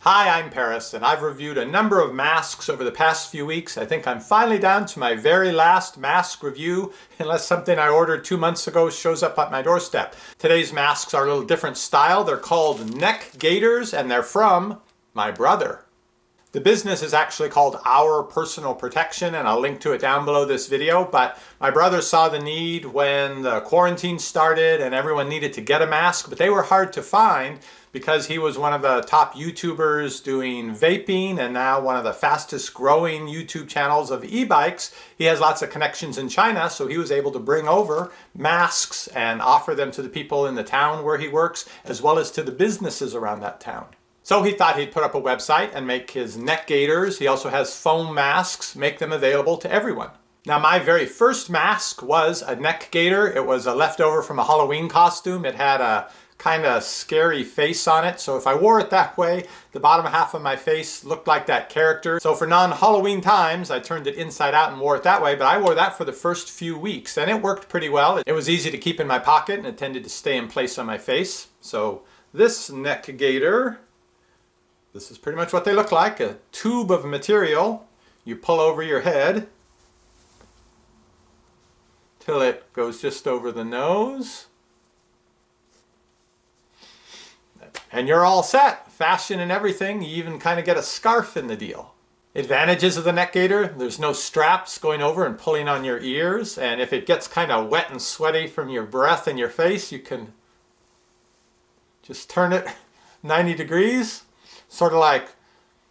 Hi, I'm Paris, and I've reviewed a number of masks over the past few weeks. I think I'm finally down to my very last mask review, unless something I ordered 2 months ago shows up at my doorstep. Today's masks are a little different style. They're called neck gaiters, and they're from my brother. The business is actually called Our Personal Protection, and I'll link to it down below this video, but my brother saw the need when the quarantine started and everyone needed to get a mask, but they were hard to find because he was one of the top YouTubers doing vaping and now one of the fastest growing YouTube channels of e-bikes. He has lots of connections in China, so he was able to bring over masks and offer them to the people in the town where he works, as well as to the businesses around that town. So he thought he'd put up a website and make his neck gaiters. He also has foam masks, make them available to everyone. Now, my very first mask was a neck gaiter. It was a leftover from a Halloween costume. It had a kind of scary face on it. So if I wore it that way, the bottom half of my face looked like that character. So for non-Halloween times, I turned it inside out and wore it that way. But I wore that for the first few weeks and it worked pretty well. It was easy to keep in my pocket and it tended to stay in place on my face. So this neck gaiter, this is pretty much what they look like, a tube of material you pull over your head till it goes just over the nose. And you're all set, fashion and everything. You even kind of get a scarf in the deal. Advantages of the neck gaiter: there's no straps going over and pulling on your ears, and if it gets kind of wet and sweaty from your breath and your face, you can just turn it 90 degrees. Sort of like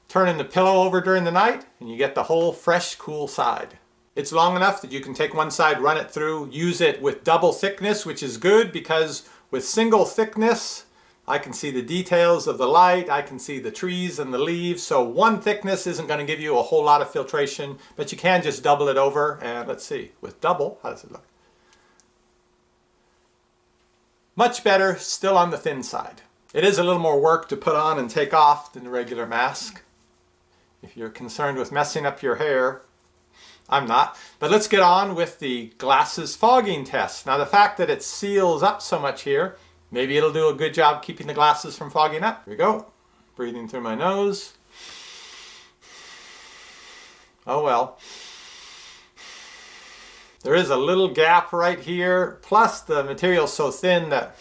turning the pillow over during the night and you get the whole fresh, cool side. It's long enough that you can take one side, run it through, use it with double thickness, which is good because with single thickness, I can see the details of the light, I can see the trees and the leaves. So one thickness isn't going to give you a whole lot of filtration, but you can just double it over. And let's see, with double, how does it look? Much better, still on the thin side. It is a little more work to put on and take off than a regular mask. If you're concerned with messing up your hair, I'm not. But let's get on with the glasses fogging test. Now the fact that it seals up so much here, maybe it'll do a good job keeping the glasses from fogging up. Here we go. Breathing through my nose. Oh well. There is a little gap right here, plus the material's so thin that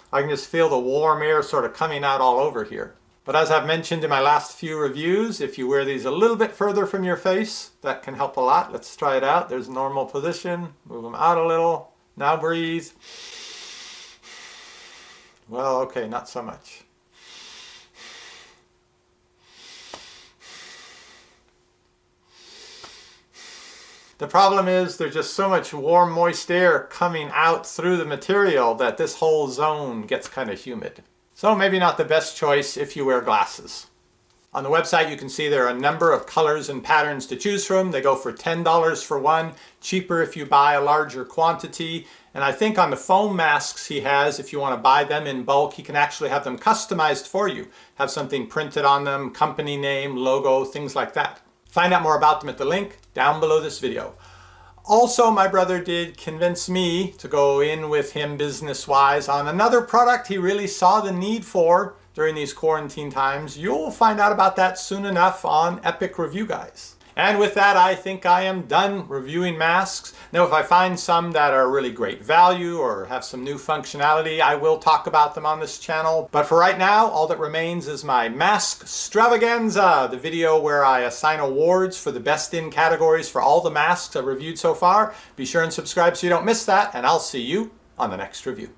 I can just feel the warm air sort of coming out all over here. But as I've mentioned in my last few reviews, if you wear these a little bit further from your face, that can help a lot. Let's try it out. There's normal position. Move them out a little. Now breathe. Well, okay, not so much. The problem is there's just so much warm, moist air coming out through the material that this whole zone gets kind of humid. So maybe not the best choice if you wear glasses. On the website you can see there are a number of colors and patterns to choose from. They go for $10 for one, cheaper if you buy a larger quantity. And I think on the foam masks he has, if you want to buy them in bulk, he can actually have them customized for you. Have something printed on them, company name, logo, things like that. Find out more about them at the link down below this video. Also, my brother did convince me to go in with him business-wise on another product he really saw the need for during these quarantine times. You'll find out about that soon enough on Epic Review Guys. And with that, I think I am done reviewing masks. Now, if I find some that are really great value or have some new functionality, I will talk about them on this channel. But for right now, all that remains is my mask extravaganza, the video where I assign awards for the best in categories for all the masks I've reviewed so far. Be sure and subscribe so you don't miss that, and I'll see you on the next review.